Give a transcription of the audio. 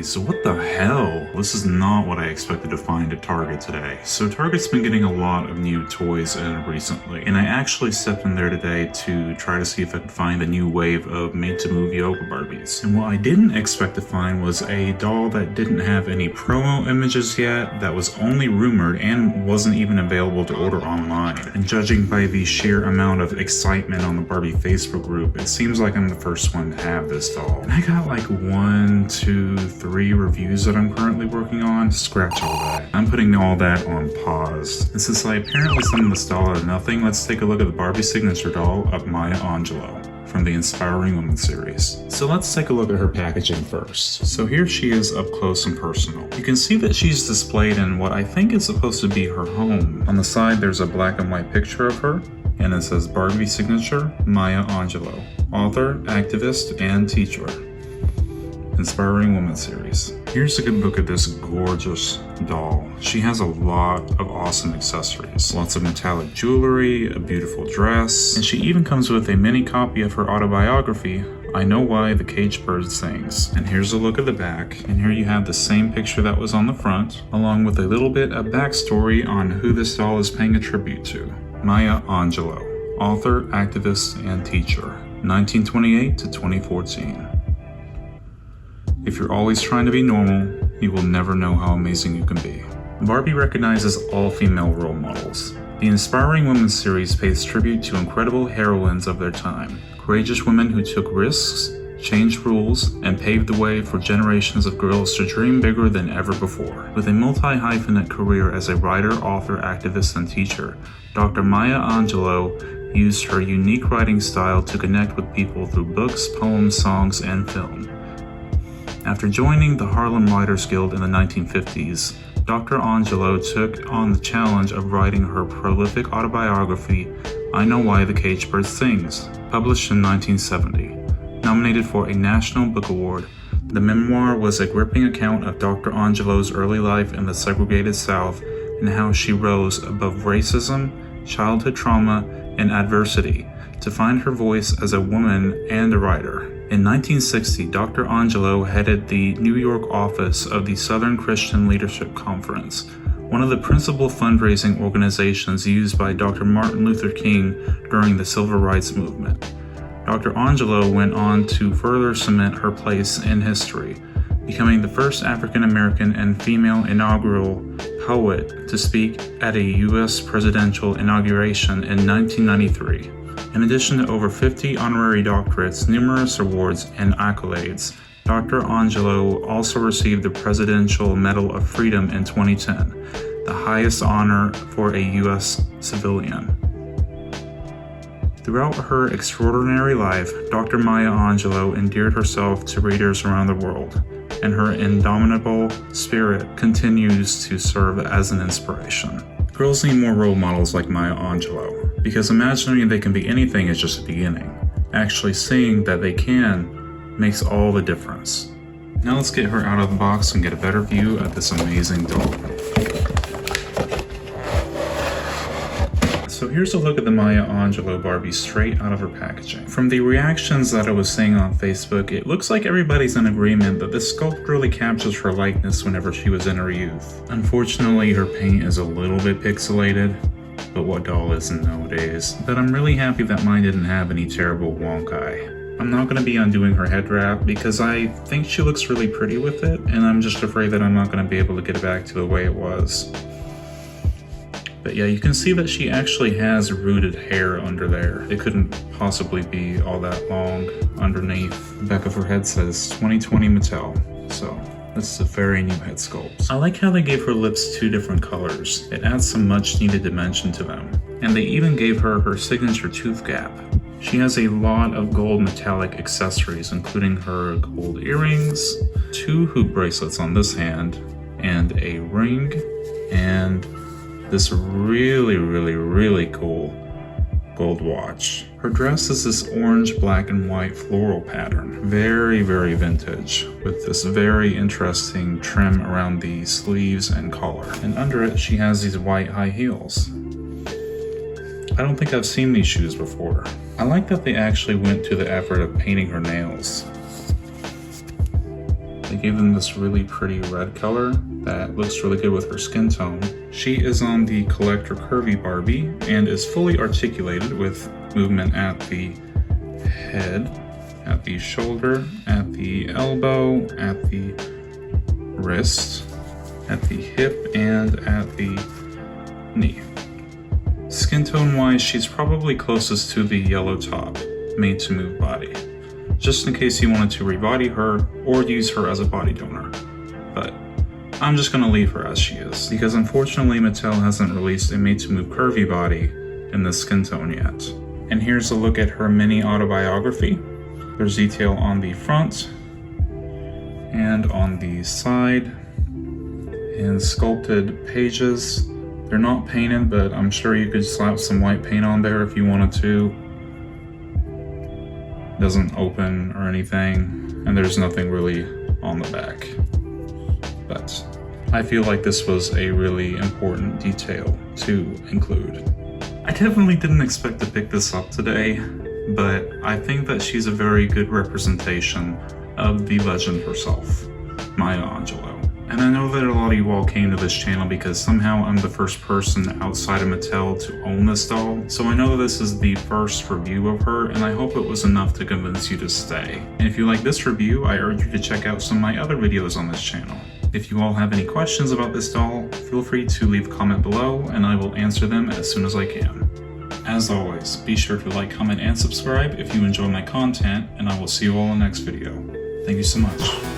So what the hell? This is not what I expected to find at Target today. So Target's been getting a lot of new toys in recently, and I actually stepped in there today to try to see if I could find a new wave of made-to-move yoga Barbies. And what I didn't expect to find was a doll that didn't have any promo images yet, that was only rumored and wasn't even available to order online. And judging by the sheer amount of excitement on the Barbie Facebook group, it seems like I'm the first one to have this doll. And I got like 1, 2, 3 reviews that I'm currently working on. Scratch all that. I'm putting all that on pause. And since I apparently sent this doll out of nothing, let's take a look at the Barbie signature doll of Maya Angelou from the Inspiring Women series. So let's take a look at her packaging first. So here she is up close and personal. You can see that she's displayed in what I think is supposed to be her home. On the side there's a black and white picture of her, and it says Barbie signature, Maya Angelou, author, activist, and teacher. Inspiring Women series. Here's a good look at this gorgeous doll. She has a lot of awesome accessories. Lots of metallic jewelry, a beautiful dress, and she even comes with a mini copy of her autobiography, I Know Why the Caged Bird Sings. And here's a look at the back, and here you have the same picture that was on the front, along with a little bit of backstory on who this doll is paying a tribute to. Maya Angelou, author, activist, and teacher, 1928 to 2014. If you're always trying to be normal, you will never know how amazing you can be. Barbie recognizes all female role models. The Inspiring Women series pays tribute to incredible heroines of their time, courageous women who took risks, changed rules, and paved the way for generations of girls to dream bigger than ever before. With a multi-hyphenate career as a writer, author, activist, and teacher, Dr. Maya Angelou used her unique writing style to connect with people through books, poems, songs, and film. After joining the Harlem Writers Guild in the 1950s, Dr. Angelou took on the challenge of writing her prolific autobiography, I Know Why the Caged Bird Sings, published in 1970. Nominated for a National Book Award, the memoir was a gripping account of Dr. Angelou's early life in the segregated South and how she rose above racism, childhood trauma, and adversity to find her voice as a woman and a writer. In 1960, Dr. Angelou headed the New York office of the Southern Christian Leadership Conference, one of the principal fundraising organizations used by Dr. Martin Luther King during the Civil Rights Movement. Dr. Angelou went on to further cement her place in history, becoming the first African American and female inaugural poet to speak at a U.S. presidential inauguration in 1993. In addition to over 50 honorary doctorates, numerous awards, and accolades, Dr. Angelou also received the Presidential Medal of Freedom in 2010, the highest honor for a U.S. civilian. Throughout her extraordinary life, Dr. Maya Angelou endeared herself to readers around the world, and her indomitable spirit continues to serve as an inspiration. Girls need more role models like Maya Angelou, because imagining they can be anything is just a beginning. Actually seeing that they can makes all the difference. Now let's get her out of the box and get a better view at this amazing doll. So here's a look at the Maya Angelou Barbie straight out of her packaging. From the reactions that I was seeing on Facebook, it looks like everybody's in agreement that this sculpt really captures her likeness whenever she was in her youth. Unfortunately, her paint is a little bit pixelated, but what doll isn't nowadays? But I'm really happy that mine didn't have any terrible wonk eye. I'm not going to be undoing her head wrap because I think she looks really pretty with it, and I'm just afraid that I'm not going to be able to get it back to the way it was. But yeah, you can see that she actually has rooted hair under there. It couldn't possibly be all that long underneath. The back of her head says 2020 Mattel, so this is a very new head sculpt. I like how they gave her lips 2 different colors. It adds some much needed dimension to them. And they even gave her her signature tooth gap. She has a lot of gold metallic accessories, including her gold earrings, 2 hoop bracelets on this hand, and a ring, and this really cool gold watch. Her dress is this orange, black, and white floral pattern. Very vintage, with this very interesting trim around the sleeves and collar. And under it, she has these white high heels. I don't think I've seen these shoes before. I like that they actually went to the effort of painting her nails. They gave them this really pretty red color that looks really good with her skin tone. She is on the Collector Curvy Barbie and is fully articulated with movement at the head, at the shoulder, at the elbow, at the wrist, at the hip, and at the knee. Skin tone wise, she's probably closest to the yellow top, made to move body, just in case you wanted to rebody her or use her as a body donor. But I'm just gonna leave her as she is, because unfortunately Mattel hasn't released a made to move curvy body in this skin tone yet. And here's a look at her mini autobiography. There's detail on the front and on the side and sculpted pages. They're not painted, but I'm sure you could slap some white paint on there if you wanted to. Doesn't open or anything, and there's nothing really on the back. But I feel like this was a really important detail to include. I definitely didn't expect to pick this up today, but I think that she's a very good representation of the legend herself, Maya Angelou. And I know that a lot of you all came to this channel because somehow I'm the first person outside of Mattel to own this doll, so I know this is the first review of her, and I hope it was enough to convince you to stay. And if you like this review, I urge you to check out some of my other videos on this channel. If you all have any questions about this doll, feel free to leave a comment below, and I will answer them as soon as I can. As always, be sure to like, comment, and subscribe if you enjoy my content, and I will see you all in the next video. Thank you so much.